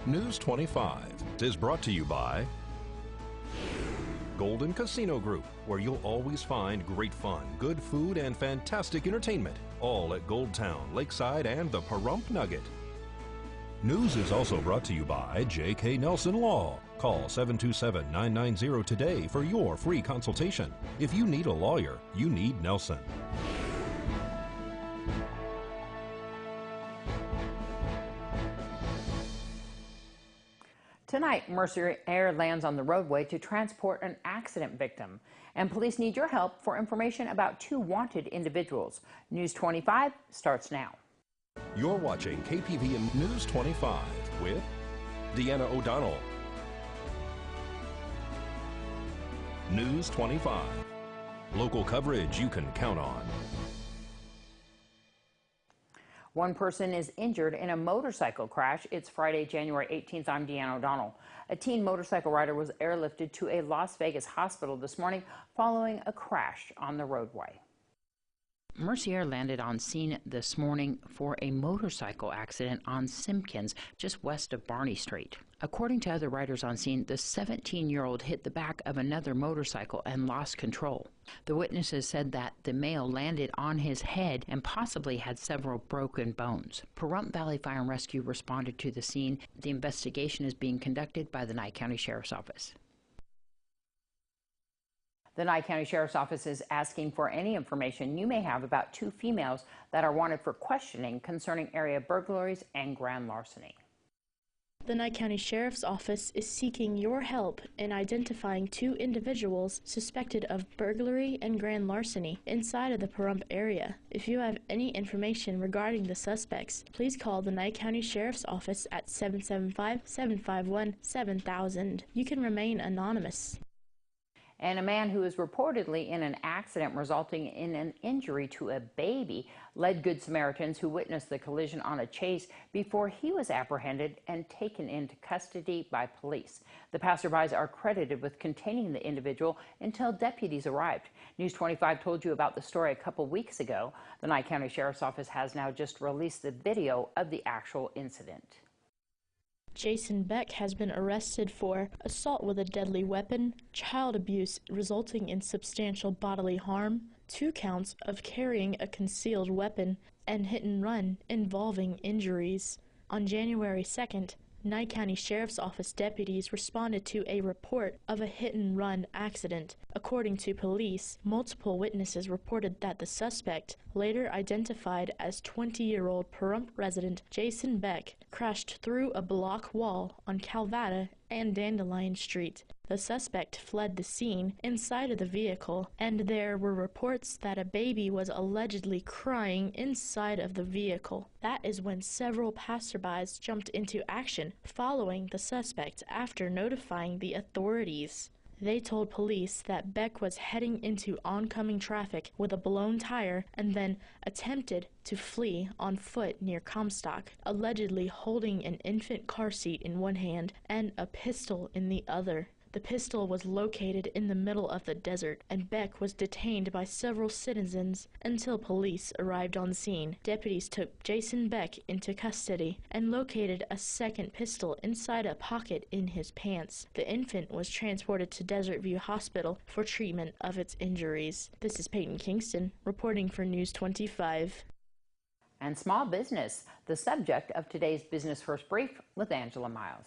News 25 is brought to you by Golden Casino Group, where you'll always find great fun, good food, and fantastic entertainment, all at Gold Town, Lakeside, and the Pahrump Nugget. News is also brought to you by J.K. Nelson Law. Call 727-990 today for your free consultation. If you need a lawyer, you need Nelson. Tonight, Mercy Air lands on the roadway to transport an accident victim. And police need your help for information about 2 wanted individuals. News 25 starts now. You're watching KPVM News 25 with Deanna O'Donnell. News 25. Local coverage you can count on. One person is injured in a motorcycle crash. It's Friday, January 18th. I'm Deanna O'Donnell. A teen motorcycle rider was airlifted to a Las Vegas hospital this morning following a crash on the roadway. Mercy Air landed on scene this morning for a motorcycle accident on Simpkins, just west of Barney Street. According to other riders on scene, the 17-year-old hit the back of another motorcycle and lost control. The witnesses said that the male landed on his head and possibly had several broken bones. Pahrump Valley Fire and Rescue responded to the scene. The investigation is being conducted by the Nye County Sheriff's Office. The Nye County Sheriff's Office is asking for any information you may have about 2 females that are wanted for questioning concerning area burglaries and grand larceny. The Nye County Sheriff's Office is seeking your help in identifying 2 individuals suspected of burglary and grand larceny inside of the Pahrump area. If you have any information regarding the suspects, please call the Nye County Sheriff's Office at 775-751-7000. You can remain anonymous. And a man who is reportedly in an accident resulting in an injury to a baby led Good Samaritans who witnessed the collision on a chase before he was apprehended and taken into custody by police. The passerbys are credited with containing the individual until deputies arrived. News 25 told you about the story a couple weeks ago. The Nye County Sheriff's Office has now just released the video of the actual incident. Jason Beck has been arrested for assault with a deadly weapon, child abuse resulting in substantial bodily harm, 2 counts of carrying a concealed weapon, and hit and run involving injuries. On January 2nd, Nye County Sheriff's Office deputies responded to a report of a hit-and-run accident. According to police, multiple witnesses reported that the suspect, later identified as 20-year-old Pahrump resident Jason Beck, crashed through a block wall on Calvada and Dandelion Street. The suspect fled the scene inside of the vehicle, and there were reports that a baby was allegedly crying inside of the vehicle. That is when several passerbys jumped into action following the suspect after notifying the authorities. They told police that Beck was heading into oncoming traffic with a blown tire and then attempted to flee on foot near Comstock, allegedly holding an infant car seat in one hand and a pistol in the other. The pistol was located in the middle of the desert, and Beck was detained by several citizens until police arrived on scene. Deputies took Jason Beck into custody and located a second pistol inside a pocket in his pants. The infant was transported to Desert View Hospital for treatment of its injuries. This is Peyton Kingston reporting for News 25. And small business, the subject of today's Business First Brief with Angela Miles.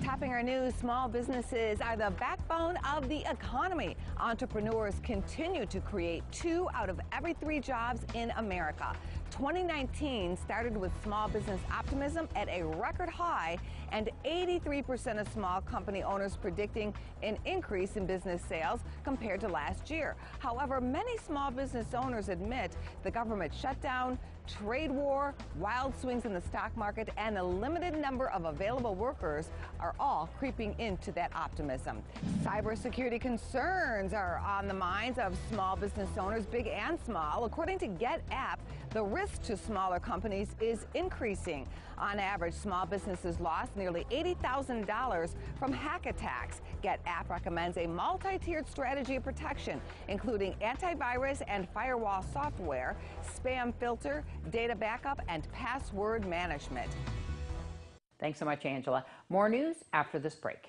Topping our news, small businesses are the backbone of the economy. Entrepreneurs continue to create 2 out of every 3 jobs in America. 2019 started with small business optimism at a record high, and 83% of small company owners predicting an increase in business sales compared to last year. However, many small business owners admit the government shutdown, trade war, wild swings in the stock market, and the limited number of available workers are all creeping into that optimism. Cybersecurity concerns are on the minds of small business owners, big and small. According to GetApp, the risk to smaller companies is increasing. On average, small businesses lost nearly $80,000 from hack attacks. GetApp recommends a multi-tiered strategy of protection, including antivirus and firewall software, spam filter, data backup, and password management. Thanks so much, Angela. More news after this break.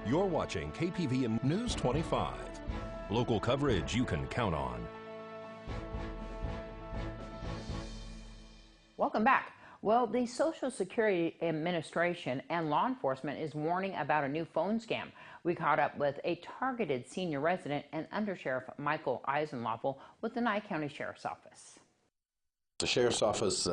You're watching KPVM News 25. Local coverage you can count on. Welcome back. Well, the Social Security Administration and law enforcement is warning about a new phone scam. We caught up with a targeted senior resident and Undersheriff Michael Eisenloffel with the Nye County Sheriff's Office. The Sheriff's Office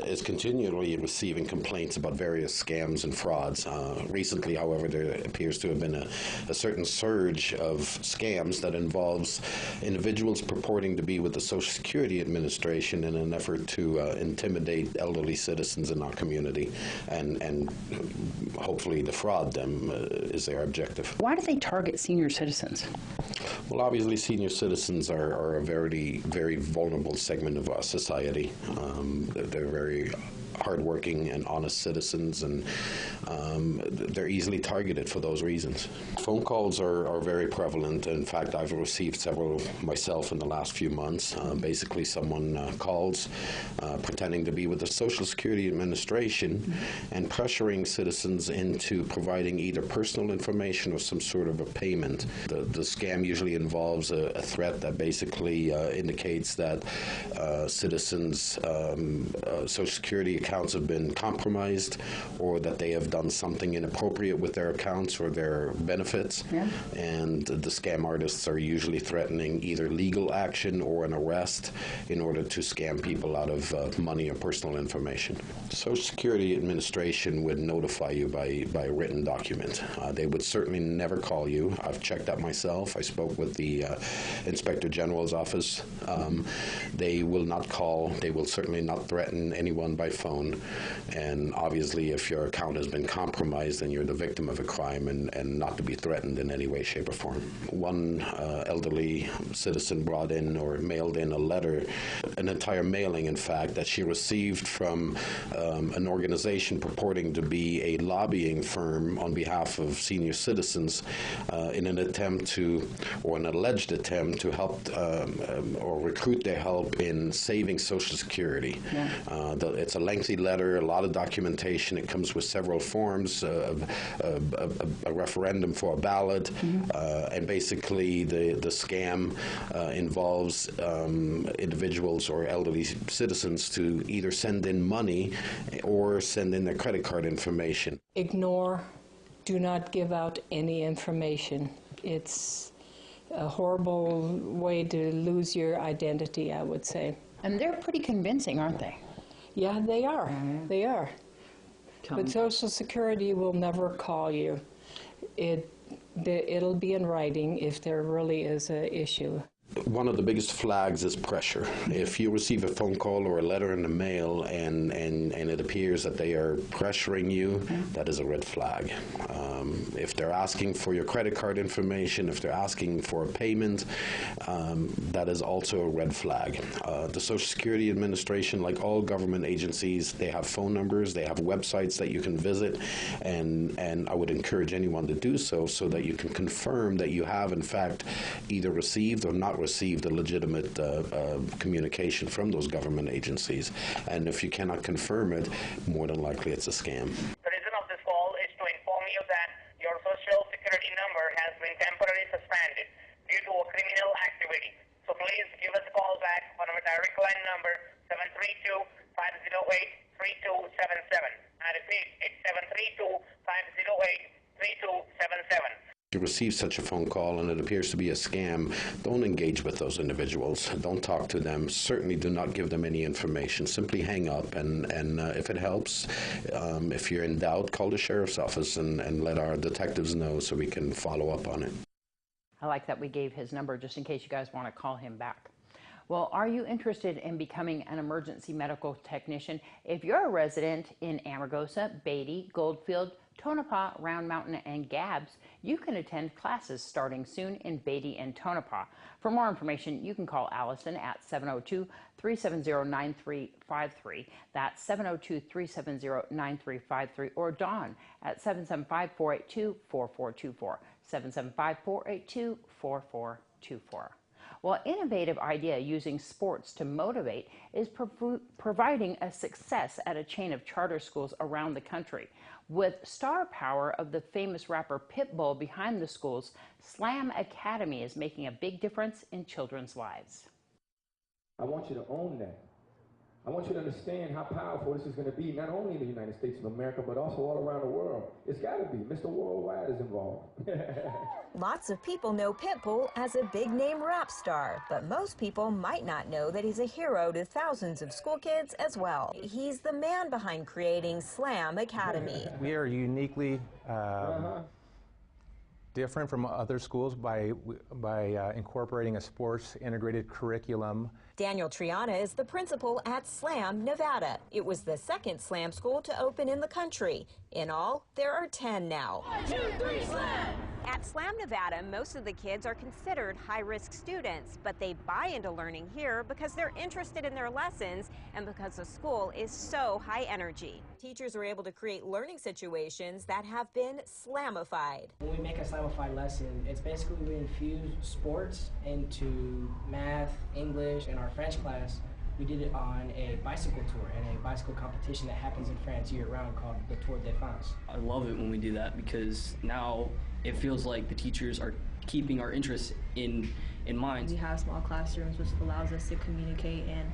is continually receiving complaints about various scams and frauds. Recently, however, there appears to have been a certain surge of scams that involves individuals purporting to be with the Social Security Administration in an effort to intimidate elderly citizens in our community and hopefully defraud them is their objective. Why do they target senior citizens? Well, obviously, senior citizens are a very, very vulnerable segment of our society. They're very hardworking and honest citizens, and they're easily targeted for those reasons. Phone calls are very prevalent. In fact, I've received several myself in the last few months. Basically, someone calls pretending to be with the Social Security Administration and pressuring citizens into providing either personal information or some sort of a payment. The scam usually involves a threat that basically indicates that citizens' Social Security accounts have been compromised, or that they have done something inappropriate with their accounts or their benefits. Yeah. And the scam artists are usually threatening either legal action or an arrest in order to scam people out of money or personal information. The Social Security Administration would notify you by written document. They would certainly never call you. I've checked that myself. I spoke with the Inspector General's office. They will not call. They will certainly not threaten anyone by phone. And obviously, if your account has been compromised, then you're the victim of a crime and not to be threatened in any way, shape, or form. One elderly citizen brought in or mailed in a letter, an entire mailing, in fact, that she received from an organization purporting to be a lobbying firm on behalf of senior citizens in an attempt to, or an alleged attempt to help or recruit their help in saving Social Security. Yeah. It's a lengthy letter, a lot of documentation. It comes with several forms, a referendum for a ballot, and basically the scam involves individuals or elderly citizens to either send in money or send in their credit card information. Ignore, do not give out any information. It's a horrible way to lose your identity, I would say. And they're pretty convincing, aren't they? Yeah, they are. Mm-hmm. They are. But Social Security will never call you. It'll be in writing if there really is an issue. One of the biggest flags is pressure. If you receive a phone call or a letter in the mail and it appears that they are pressuring you, that is a red flag. If they're asking for your credit card information, if they're asking for a payment, that is also a red flag. The Social Security Administration, like all government agencies, they have phone numbers, they have websites that you can visit, and I would encourage anyone to do so that you can confirm that you have, in fact, either received or not received a legitimate communication from those government agencies. And if you cannot confirm it, more than likely it's a scam. The reason of this call is to inform you that your Social Security number has been temporarily suspended due to a criminal activity. So please give us a call back on our direct line number 732-508-3277. I repeat, it's 732-508-3277. You receive such a phone call and it appears to be a scam, don't engage with those individuals. Don't talk to them. Certainly do not give them any information. Simply hang up, and if it helps, if you're in doubt, call the Sheriff's Office and let our detectives know so we can follow up on it. I like that we gave his number just in case you guys want to call him back. Well, are you interested in becoming an emergency medical technician? If you're a resident in Amargosa, Beatty, Goldfield, Tonopah, Round Mountain, and Gabbs, you can attend classes starting soon in Beatty and Tonopah. For more information, you can call Allison at 702-370-9353. That's 702-370-9353, or Dawn at 775-482-4424. 775-482-4424. Well, innovative idea using sports to motivate is providing a success at a chain of charter schools around the country. With star power of the famous rapper Pitbull behind the schools, Slam Academy is making a big difference in children's lives. I want you to own that. I want you to understand how powerful this is going to be, not only in the United States of America, but also all around the world. It's got to be. Mr. Worldwide is involved. Lots of people know Pitbull as a big-name rap star, but most people might not know that he's a hero to thousands of school kids as well. He's the man behind creating Slam Academy. We are uniquely different from other schools by incorporating a sports integrated curriculum. Daniel Triana is the principal at Slam, Nevada. It was the second Slam school to open in the country. In all, there are 10 now. 1, 2, 3, Slam! At Slam, Nevada, most of the kids are considered high-risk students, but they buy into learning here because they're interested in their lessons and because the school is so high energy. Teachers are able to create learning situations that have been Slamified. When we make a Slamified lesson, it's basically we infuse sports into math, English, and our French class. We did it on a bicycle tour and a bicycle competition that happens in France year-round called the Tour de France. I love it when we do that because now it feels like the teachers are keeping our interests in mind. We have small classrooms, which allows us to communicate and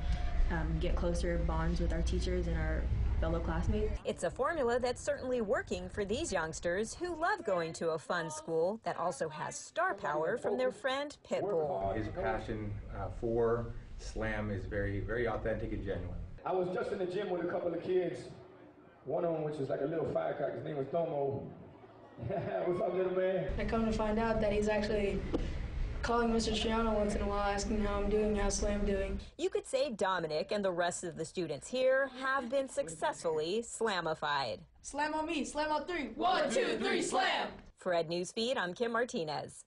get closer bonds with our teachers and our fellow classmates. It's a formula that's certainly working for these youngsters who love going to a fun school that also has star power from their friend Pitbull. His passion for Slam is very, very authentic and genuine. I was just in the gym with a couple of kids, one of them which is like a little firecracker. His name was Domo. What's up, little man? I come to find out that he's actually calling Mr. Triana once in a while, asking how I'm doing, how Slam doing. You could say Dominic and the rest of the students here have been successfully Slamified. Slam on me, slam on 3. 1, 2, 3, slam! For Ed Newsfeed, I'm Kim Martinez.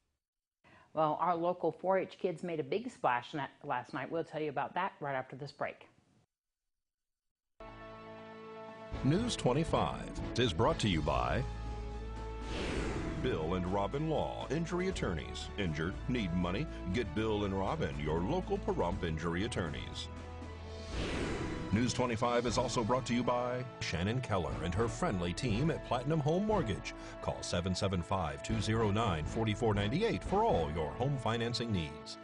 Well, our local 4-H kids made a big splash last night. We'll tell you about that right after this break. News 25 is brought to you by Bill and Robin Law, injury attorneys. Injured, need money? Get Bill and Robin, your local Pahrump injury attorneys. News 25 is also brought to you by Shannon Keller and her friendly team at Platinum Home Mortgage. Call 775-209-4498 for all your home financing needs.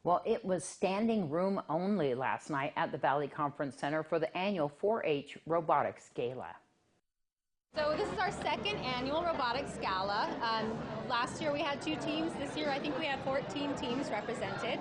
Well, it was standing room only last night at the Valley Conference Center for the annual 4-H Robotics Gala. So this is our second annual Robotics Gala. Last year we had 2 teams. This year I think we have 14 teams represented.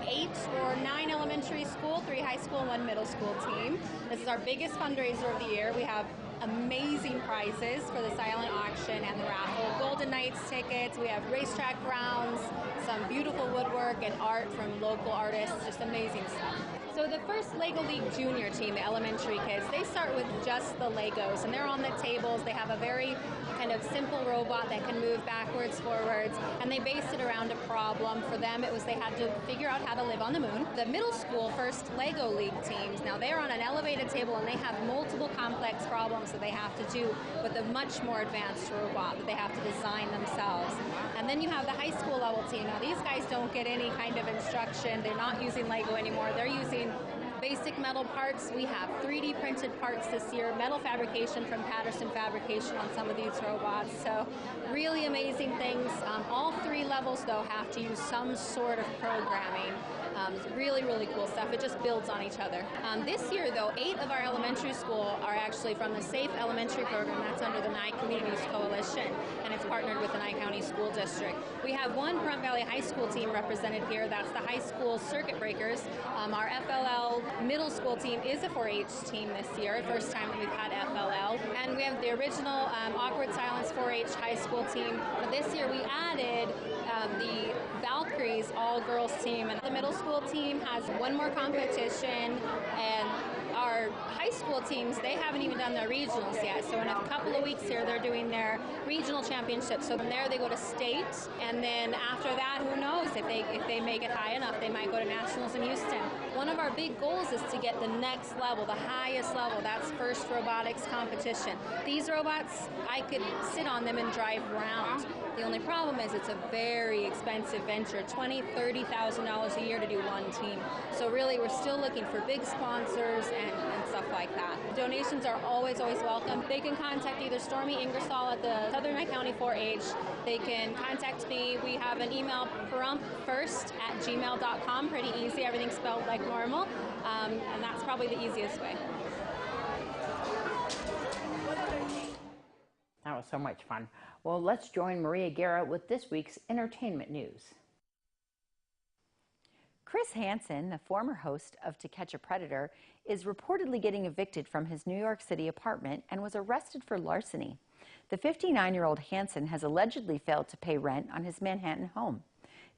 8 or 9 elementary school, 3 high school, and 1 middle school team. This is our biggest fundraiser of the year. We have amazing prizes for the silent auction and the raffle. Golden Knights tickets, we have racetrack rounds, some beautiful woodwork and art from local artists, just amazing stuff. So the first Lego League Junior team, the elementary kids, they start with just the Legos and they're on the tables. They have a very kind of simple robot that can move backwards, forwards, and they based it around a problem. For them, it was they had to figure out how to live on the moon. The middle school first Lego League teams, now they're on an elevated table and they have multiple complex problems that they have to do with a much more advanced robot that they have to design themselves. And then you have the high school level team. Now these guys don't get any kind of instruction. They're not using Lego anymore. They're using basic metal parts. We have 3D printed parts this year, metal fabrication from Patterson Fabrication on some of these robots. So really amazing things. All 3 levels though have to use some sort of programming. Really, really cool stuff. It just builds on each other. This year though, 8 of our elementary school are actually from the SAFE Elementary program. That's under the Nye Communities Coalition, and it's partnered with the Nye County School District. We have 1 Pahrump Valley High School team represented here. That's the high school circuit breakers. Our FLL middle school team is a 4-H team this year, first time that we've had FLL. And we have the original Awkward Silence 4-H high school team. But this year we added the Valkyries all-girls team, and the middle school team has 1 more competition, and our high school teams, they haven't even done their regionals yet. So in a couple of weeks here, they're doing their regional championships. So from there, they go to state, and then after that, who knows? If they make it high enough, they might go to nationals in Houston. One of our big goals is to get the next level, the highest level. That's FIRST robotics competition. These robots, I could sit on them and drive around. The only problem is it's a very expensive venture, $20,000, $30,000 a year to do one team. So really, we're still looking for big sponsors and stuff like that. Donations are always welcome. They can contact either Stormy Ingersoll at the Southern County 4-H. They can contact me. We have an email, parumpfirst@gmail.com. Pretty easy. Everything's spelled like normal, and that's probably the easiest way. That was so much fun. Well, let's join Maria Guerra with this week's entertainment news. Chris Hansen, the former host of To Catch a Predator, is reportedly getting evicted from his New York City apartment and was arrested for larceny. The 59-year-old Hansen has allegedly failed to pay rent on his Manhattan home.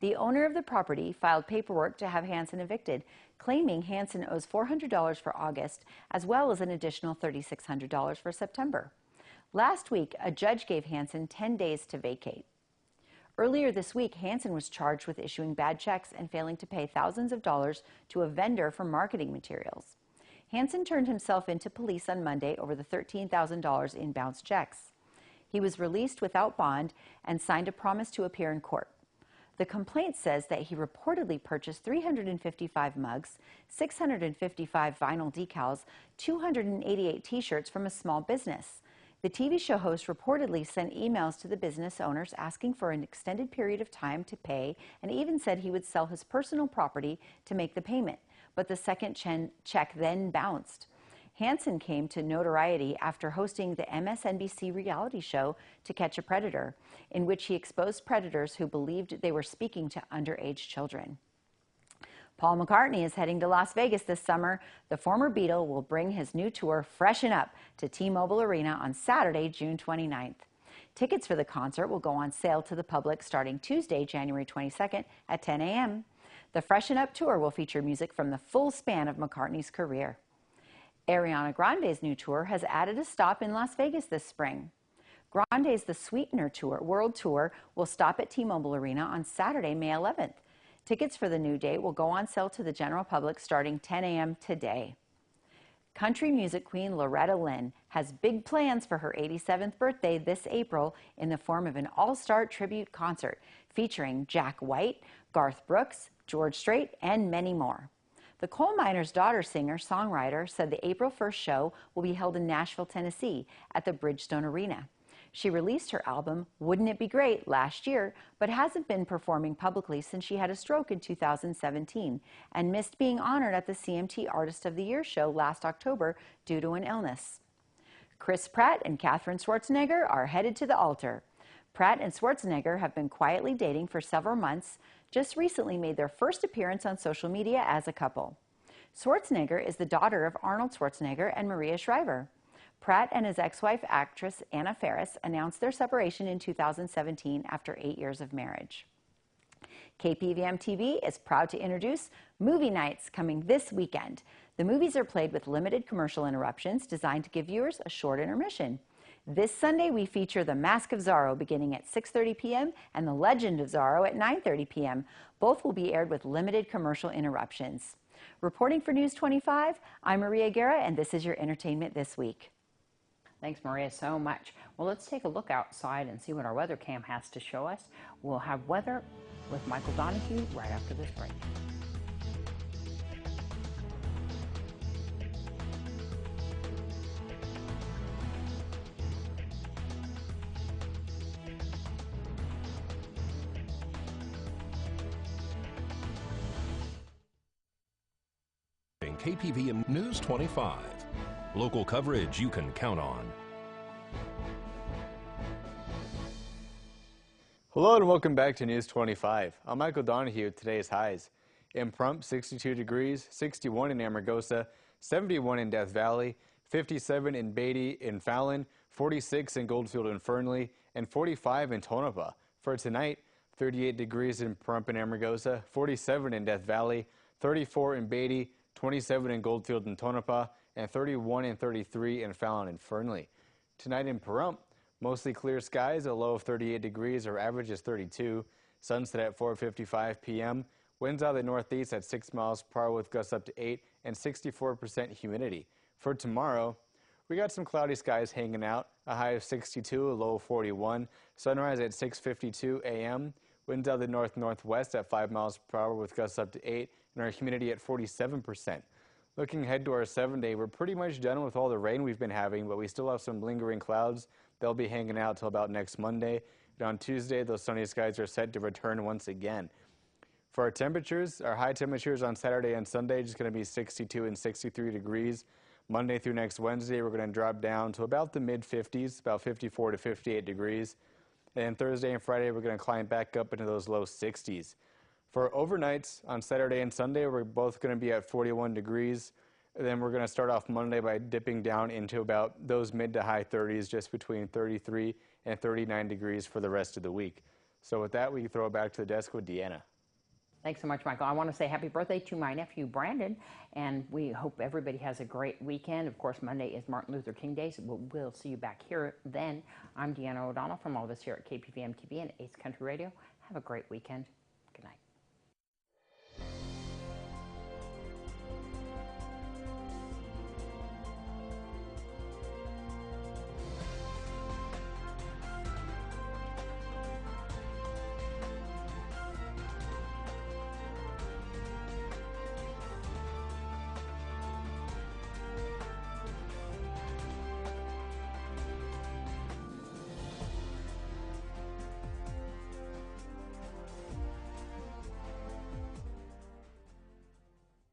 The owner of the property filed paperwork to have Hansen evicted, claiming Hansen owes $400 for August, as well as an additional $3,600 for September. Last week, a judge gave Hansen 10 days to vacate. Earlier this week, Hansen was charged with issuing bad checks and failing to pay thousands of dollars to a vendor for marketing materials. Hansen turned himself into police on Monday over the $13,000 in bounced checks. He was released without bond and signed a promise to appear in court. The complaint says that he reportedly purchased 355 mugs, 655 vinyl decals, 288 t-shirts from a small business. The TV show host reportedly sent emails to the business owners asking for an extended period of time to pay, and even said he would sell his personal property to make the payment, but the second check then bounced. Hansen came to notoriety after hosting the MSNBC reality show To Catch a Predator, in which he exposed predators who believed they were speaking to underage children. Paul McCartney is heading to Las Vegas this summer. The former Beatle will bring his new tour, Freshen Up, to T-Mobile Arena on Saturday, June 29th. Tickets for the concert will go on sale to the public starting Tuesday, January 22nd at 10 a.m. The Freshen Up tour will feature music from the full span of McCartney's career. Ariana Grande's new tour has added a stop in Las Vegas this spring. Grande's The Sweetener Tour, World Tour will stop at T-Mobile Arena on Saturday, May 11th. Tickets for the new date will go on sale to the general public starting 10 a.m. today. Country music queen Loretta Lynn has big plans for her 87th birthday this April in the form of an all-star tribute concert featuring Jack White, Garth Brooks, George Strait, and many more. The coal miner's daughter singer-songwriter said the April 1st show will be held in Nashville, Tennessee at the Bridgestone Arena. She released her album, Wouldn't It Be Great, last year, but hasn't been performing publicly since she had a stroke in 2017 and missed being honored at the CMT Artist of the Year show last October due to an illness. Chris Pratt and Katherine Schwarzenegger are headed to the altar. Pratt and Schwarzenegger have been quietly dating for several months, just recently made their first appearance on social media as a couple. Schwarzenegger is the daughter of Arnold Schwarzenegger and Maria Shriver. Pratt and his ex-wife, actress Anna Faris, announced their separation in 2017 after 8 years of marriage. KPVM TV is proud to introduce Movie Nights coming this weekend. The movies are played with limited commercial interruptions designed to give viewers a short intermission. This Sunday, we feature The Mask of Zorro beginning at 6:30 p.m. and The Legend of Zorro at 9:30 p.m. Both will be aired with limited commercial interruptions. Reporting for News 25, I'm Maria Guerra, and this is your entertainment this week. Thanks, Maria, so much. Well, let's take a look outside and see what our weather cam has to show us. We'll have weather with Michael Donahue right after this break. KPVM News 25. Local coverage you can count on. Hello and welcome back to News 25. I'm Michael Donahue with today's highs. In Pahrump, 62 degrees, 61 in Amargosa, 71 in Death Valley, 57 in Beatty in Fallon, 46 in Goldfield and Fernley, and 45 in Tonopah. For tonight, 38 degrees in Pahrump and Amargosa, 47 in Death Valley, 34 in Beatty, 27 in Goldfield and Tonopah, and 31 and 33 in Fallon and Fernley. Tonight in Pahrump, mostly clear skies, a low of 38 degrees, our average is 32. Sunset at 4:55 p.m. Winds out of the northeast at 6 miles per hour with gusts up to 8 and 64% humidity. For tomorrow, we got some cloudy skies hanging out, a high of 62, a low of 41. Sunrise at 6:52 a.m. Winds out of the north-northwest at 5 miles per hour with gusts up to 8 and our humidity at 47%. Looking ahead to our 7-day, we're pretty much done with all the rain we've been having, but we still have some lingering clouds. They'll be hanging out till about next Monday. And on Tuesday, those sunny skies are set to return once again. For our temperatures, our high temperatures on Saturday and Sunday just going to be 62 and 63 degrees. Monday through next Wednesday, we're going to drop down to about the mid-50s, about 54 to 58 degrees. And Thursday and Friday, we're going to climb back up into those low 60s. For overnights on Saturday and Sunday, we're both going to be at 41 degrees. And then we're going to start off Monday by dipping down into about those mid to high 30s, just between 33 and 39 degrees for the rest of the week. So with that, we can throw it back to the desk with Deanna. Thanks so much, Michael. I want to say happy birthday to my nephew, Brandon, and we hope everybody has a great weekend. Of course, Monday is Martin Luther King Day, so we'll see you back here then. I'm Deanna O'Donnell from all of us here at KPVM TV and Ace Country Radio. Have a great weekend. Good night.